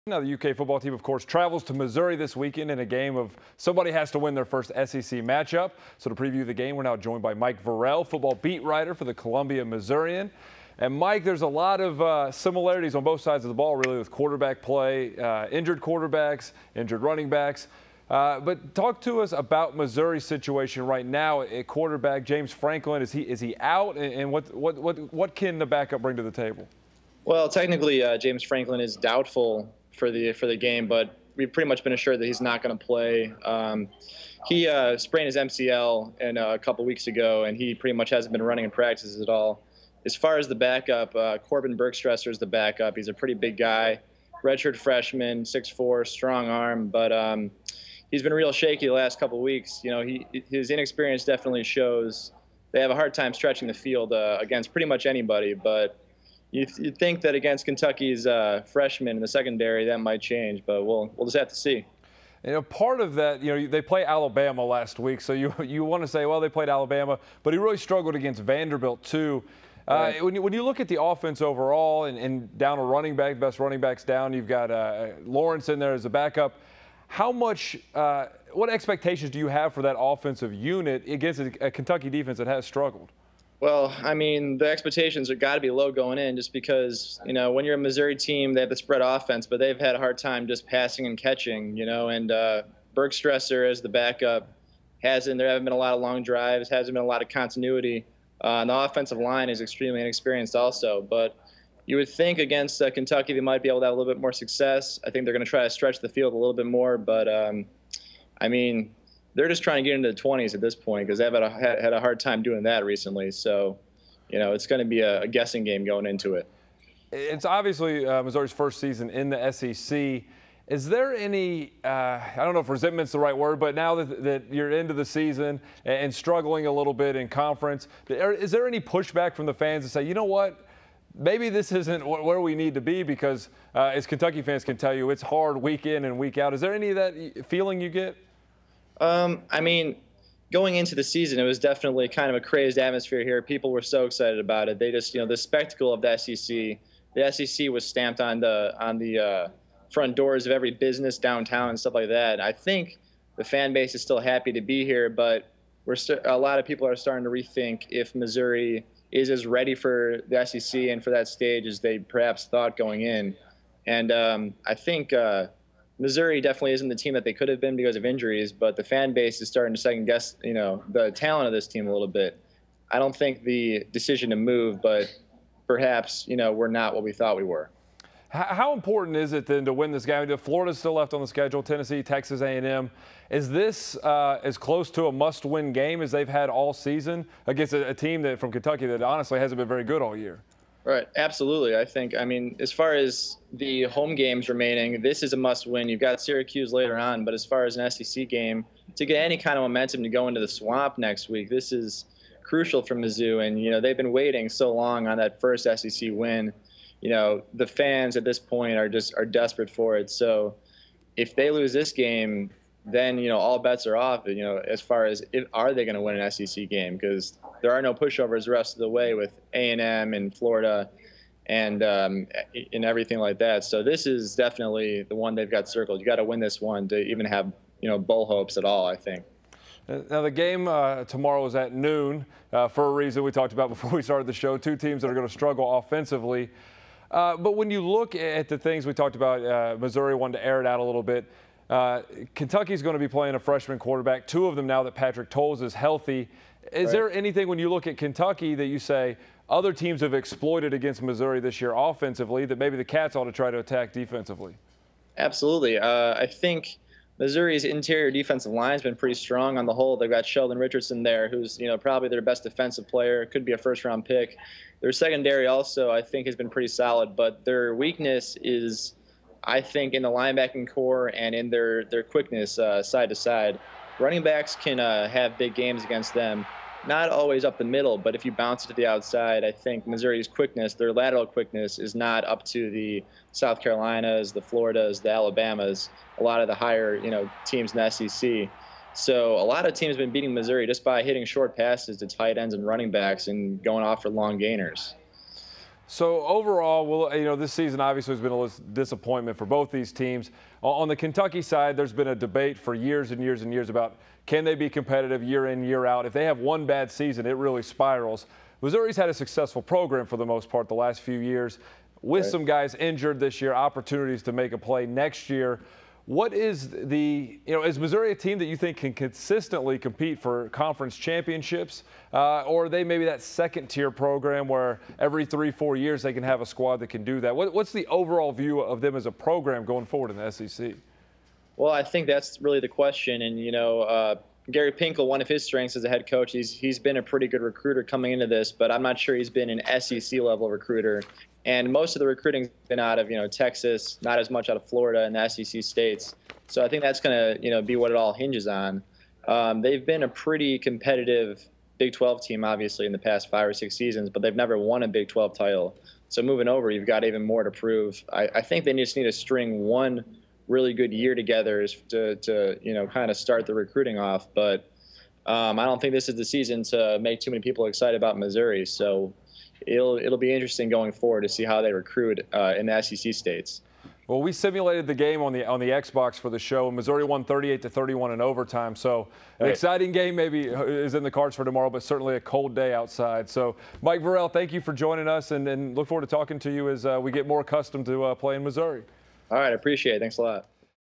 Now, the UK football team, of course, travels to Missouri this weekend in a game of somebody has to win their first SEC matchup. So to preview the game, we're now joined by Mike Vorel, football beat writer for the Columbia Missourian. And Mike, there's a lot of similarities on both sides of the ball, really, with quarterback play, injured quarterbacks, injured running backs. But talk to us about Missouri's situation right now at quarterback. James Franklin, is he out? And what can the backup bring to the table? Well, technically, James Franklin is doubtful for the game, but we've pretty much been assured that he's not going to play. He sprained his MCL a couple weeks ago, and he pretty much hasn't been running in practices at all. As far as the backup, Corbin Bergstresser is the backup. He's a pretty big guy, redshirt freshman, 6'4", strong arm, but he's been real shaky the last couple weeks. You know, his inexperience definitely shows. They have a hard time stretching the field against pretty much anybody, but you'd think that against Kentucky's freshmen in the secondary that might change, but we'll just have to see. You know, part of that, you know, they play Alabama last week, so you want to say, well, they played Alabama, but he really struggled against Vanderbilt too. Right. When you look at the offense overall and down a running back, the best running backs down, you've got Lawrence in there as a backup. How much, what expectations do you have for that offensive unit against a Kentucky defense that has struggled? Well, I mean, the expectations have got to be low going in just because, you know, when you're a Missouri team, they have the spread offense, but they've had a hard time just passing and catching, you know, and Bergstresser as the backup there haven't been a lot of long drives, hasn't been a lot of continuity. And the offensive line is extremely inexperienced also, but you would think against Kentucky they might be able to have a little bit more success. I think they're going to try to stretch the field a little bit more, but I mean, they're just trying to get into the 20s at this point because they've had a hard time doing that recently. So, you know, it's going to be a guessing game going into it. It's obviously Missouri's first season in the SEC. Is there any, I don't know if resentment's the right word, but now that you're into the season and struggling a little bit in conference, is there any pushback from the fans to say, you know what, maybe this isn't where we need to be? Because as Kentucky fans can tell you, it's hard week in and week out. Is there any of that feeling you get? I mean, going into the season, it was definitely kind of a crazed atmosphere here. People were so excited about it. They just, you know, the spectacle of the SEC was stamped on the front doors of every business downtown and stuff like that. I think the fan base is still happy to be here, but a lot of people are starting to rethink if Missouri is as ready for the SEC and for that stage as they perhaps thought going in. And I think Missouri definitely isn't the team that they could have been because of injuries, but the fan base is starting to second guess, you know, the talent of this team a little bit. I don't think the decision to move, but perhaps, you know, we're not what we thought we were. How important is it then to win this game? Florida's still left on the schedule, Tennessee, Texas A&M. Is this as close to a must-win game as they've had all season against a team from Kentucky that honestly hasn't been very good all year? Right, absolutely. I mean, as far as the home games remaining, this is a must-win. You've got Syracuse later on, but as far as an SEC game, to get any kind of momentum to go into the swamp next week, this is crucial for Mizzou. And, you know, they've been waiting so long on that first SEC win. You know, the fans at this point are desperate for it. So if they lose this game, then, you know, all bets are off, you know, as far as are they going to win an SEC game, because there are no pushovers the rest of the way with A&M and Florida and everything like that. So this is definitely the one they've got circled. You got to win this one to even have, you know, bowl hopes at all, I think. Now, the game tomorrow is at noon for a reason we talked about before we started the show. Two teams that are going to struggle offensively. But when you look at the things we talked about, Missouri wanted to air it out a little bit. Kentucky's going to be playing a freshman quarterback, two of them now that Patrick Towles is healthy. Is there anything when you look at Kentucky that you say other teams have exploited against Missouri this year offensively that maybe the Cats ought to try to attack defensively? Absolutely. I think Missouri's interior defensive line has been pretty strong on the whole. They've got Sheldon Richardson there, who's, you know, probably their best defensive player, could be a first-round pick. Their secondary also, I think, has been pretty solid, but their weakness is, I think, in the linebacking core and in their quickness side to side. Running backs can have big games against them, not always up the middle, but if you bounce it to the outside, I think Missouri's quickness, their lateral quickness, is not up to the South Carolinas, the Floridas, the Alabamas, a lot of the higher, you know, teams in the SEC. So a lot of teams have been beating Missouri just by hitting short passes to tight ends and running backs and going off for long gainers. So overall, well, this season obviously has been a disappointment for both these teams. On the Kentucky side, there's been a debate for years and years and years about can they be competitive year in, year out. If they have one bad season, it really spirals. Missouri's had a successful program for the most part the last few years. With some guys injured this year, opportunities to make a play next year. What is is Missouri a team that you think can consistently compete for conference championships? Or are they maybe that second-tier program where every 3-4 years they can have a squad that can do that? What's the overall view of them as a program going forward in the SEC? Well, I think that's really the question. And, Gary Pinkel, one of his strengths as a head coach, he's been a pretty good recruiter coming into this, but I'm not sure he's been an SEC-level recruiter. And most of the recruiting's been out of, Texas, not as much out of Florida and the SEC states. So I think that's going to, be what it all hinges on. They've been a pretty competitive Big 12 team, obviously, in the past 5 or 6 seasons, but they've never won a Big 12 title. So moving over, you've got even more to prove. I think they just need to string one really good year together to kind of start the recruiting off. But I don't think this is the season to make too many people excited about Missouri. So it'll be interesting going forward to see how they recruit in the SEC states. Well, we simulated the game on the Xbox for the show. Missouri won 38-31 in overtime. So an exciting game maybe is in the cards for tomorrow, but certainly a cold day outside. So Mike Vorel, thank you for joining us, and look forward to talking to you as we get more accustomed to playing Missouri. All right, I appreciate it. Thanks a lot.